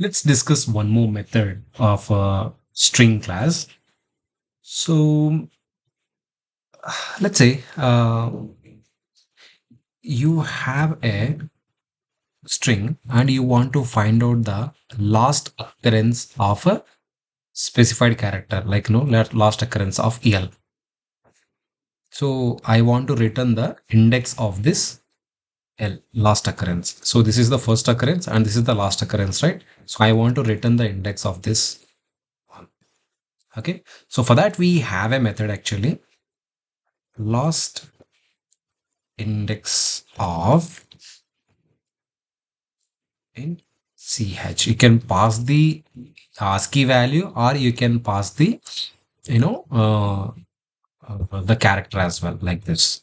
Let's discuss one more method of a string class. So let's say you have a string and you want to find out the last occurrence of a specified character, like last occurrence of EL. So I want to return the index of this L, last occurrence. So this is the first occurrence and this is the last occurrence, right? So I want to return the index of this one. Okay. So for that we have a method actually, last index of in ch. You can pass the ASCII value or you can pass the you know the character as well, like this.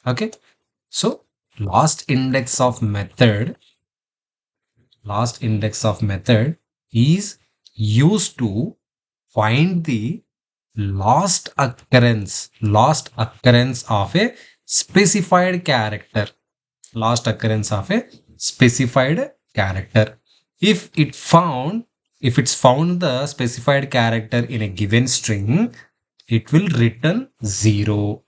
Okay. So last index of method is used to find the last occurrence of a specified character, last occurrence of a specified character. if it found if it's found the specified character in a given string, it will return 0.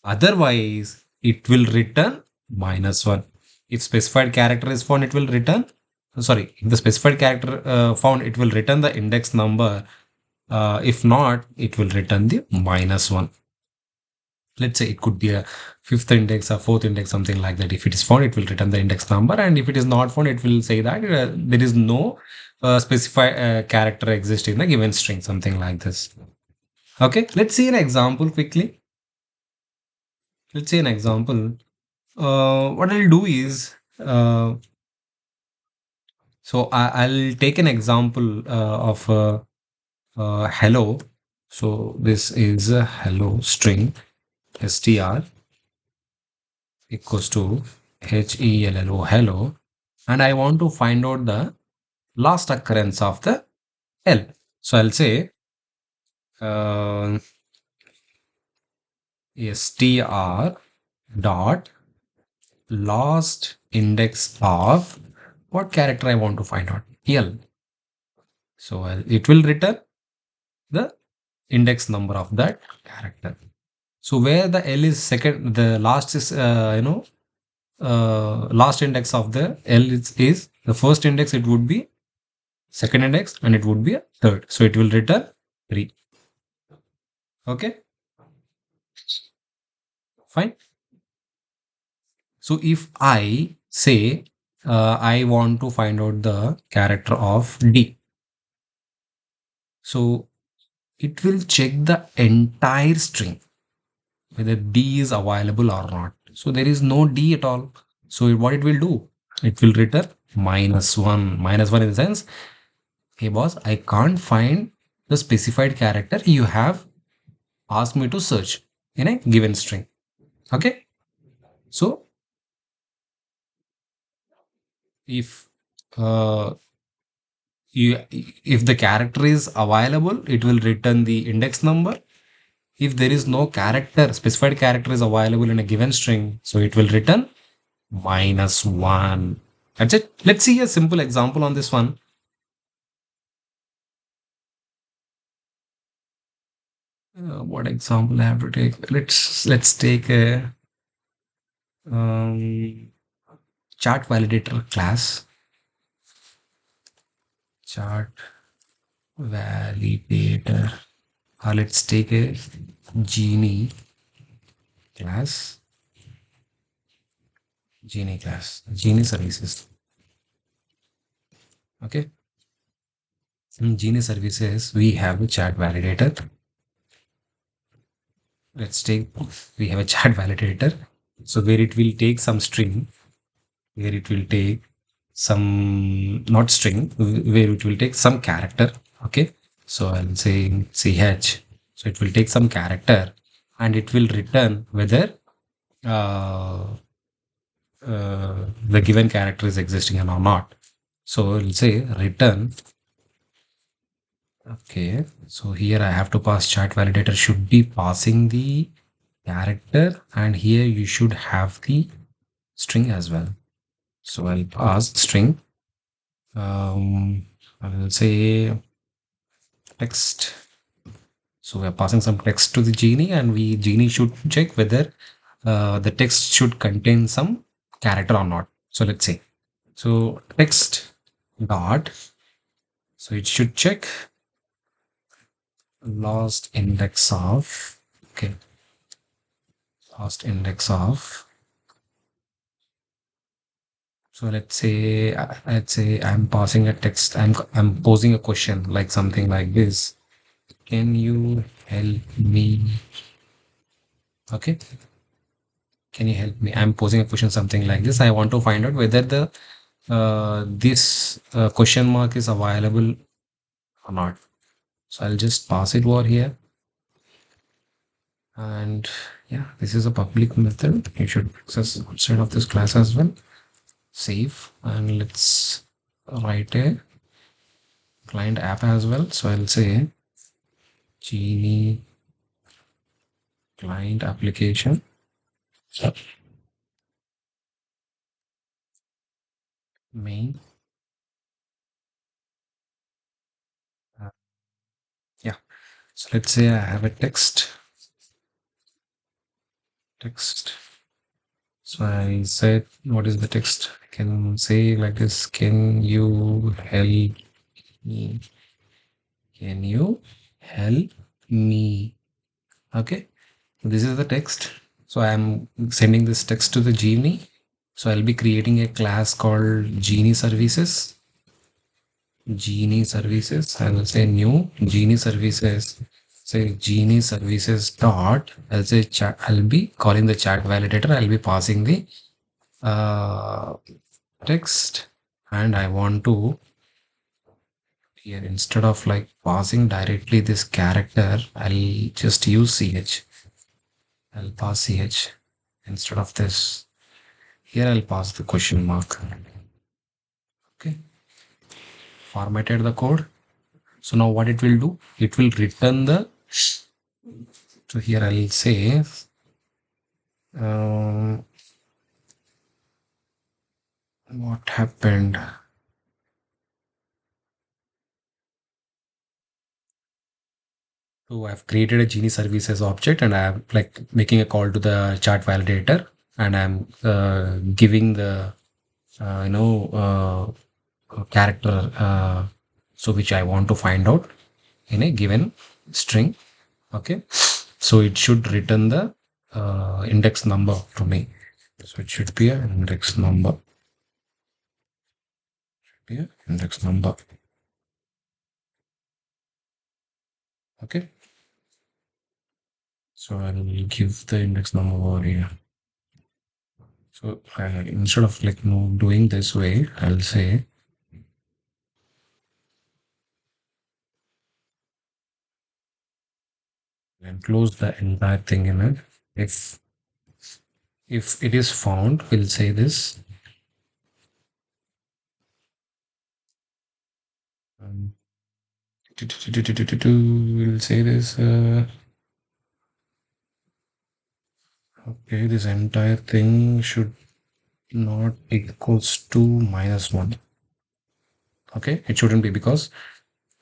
Otherwise it will return -1. If specified character is found, it will return, sorry, if the specified character found, it will return the index number. If not, it will return the -1. Let's say it could be a fifth index or fourth index, something like that. If it is found, it will return the index number, and if it is not found, it will say that there is no specified character exist in the given string, something like this. Okay, let's see an example quickly. Let's see an example. What I'll do is, so I'll take an example of hello. So this is a hello string str equals to hello hello, and I want to find out the last occurrence of the L. So I'll say uh, str dot last index of what character I want to find out, L. So it will return the index number of that character. So where the L is second, the last is last index of the L is the first index, it would be second index, and it would be a third. So it will return 3. Okay, fine. So if I say I want to find out the character of D, so it will check the entire string whether D is available or not. So there is no D at all. So what it will do? It will return -1. -1 in the sense, hey boss, I can't find the specified character you have asked me to search in a given string. Okay. So if uh, if the character is available, it will return the index number. If there is no character, specified character is available in a given string, so it will return -1. That's it. Let's see a simple example on this one. What example I have to take? Let's take a um, chart validator class. Chart validator. Let's take a Genie class. Genie services. Okay. In Genie services, we have a chat validator. Let's take, we have a chat validator. So where it will take some string, where it will take some, not string, where it will take some character. Okay. So I'll say ch. So it will take some character and it will return whether uh, the given character is existing or not. So I'll say return. Okay, so here I have to pass chat validator should be passing the character, and here you should have the string as well. So I'll pass string um, I will say text. So we are passing some text to the genie, and we genie should check whether the text should contain some character or not. So let's say, so text dot. So it should check last index of. Okay, last index of. So let's say I'm passing a text. I'm posing a question like something like this. Can you help me? Okay. Can you help me? I'm posing a question something like this. I want to find out whether the this question mark is available or not. So I'll just pass it over here. And yeah, this is a public method. You should access outside of this class as well. Save, and let's write a client app as well. So I'll say Genie client application. So main. Uh, yeah. So let's say I have a text. So I said, what is the text? I can say like this. Can you help me? Can you help me? Okay. This is the text. So I'm sending this text to the Genie. So I'll be creating a class called Genie Services. Genie Services. I will say new Genie Services. Say Genie Services dot. I'll say chat. I'll be calling the chat validator. I'll be passing the uh, text, and I want to here instead of like passing directly this character, I'll just use ch. I'll pass ch instead of this. Here I'll pass the question mark. Okay, formatted the code. So now what it will do? It will return the. So here I'll say um, what happened. So I've created a Genie services object, and I'm like making a call to the chat validator, and I'm giving the character so which I want to find out in a given string. Okay, so it should return the index number to me. So it should be an index number. Be an index number. Okay, so I'll give the index number over here. So instead of like doing this way, I'll say and close the entire thing in it. If it is found, we'll say this. Um, we'll say this. Okay, this entire thing should not equals to -1. Okay, it shouldn't be because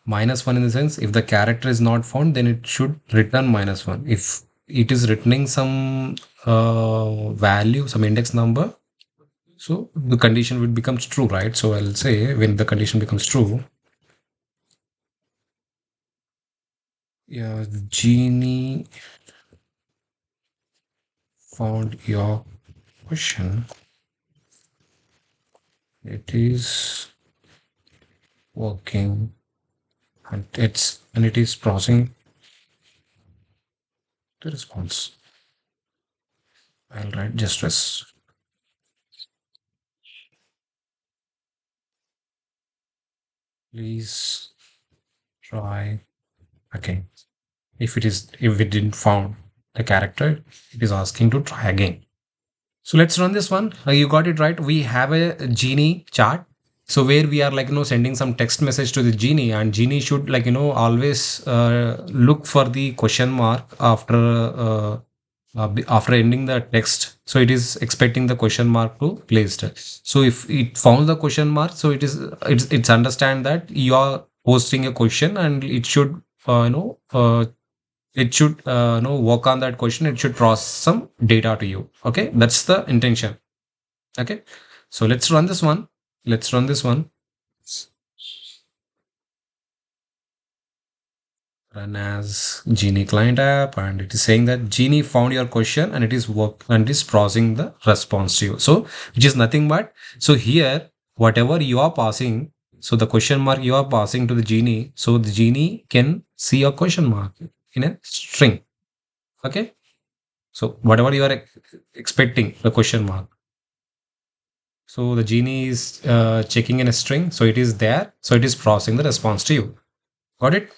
-1 in the sense if the character is not found, then it should return -1. If it is returning some value, some index number, so the condition will becomes true, right? So I'll say when the condition becomes true, yeah, Genie found your question. It is working, and it is processing the response. I'll write just rest. Please try again. If it didn't found the character, it is asking to try again. So let's run this one. You got it right. We have a Genie chart. So where we are like sending some text message to the Genie, and Genie should like always look for the question mark after after ending the text, so it is expecting the question mark to placed. So if it found the question mark, so it's understand that you are posting a question, and it should work on that question. It should process some data to you. Okay, that's the intention. Okay, so let's run this one. Let's run this one. Run as Genie client app, and it is saying that Genie found your question and it is work and is processing the response to you. So which is nothing but, so here whatever you are passing, so the question mark you are passing to the Genie, so the Genie can see a question mark in a string. Okay, so whatever you are expecting the question mark, so the Genie is checking in a string, so it is there, so it is processing the response to you. Got it?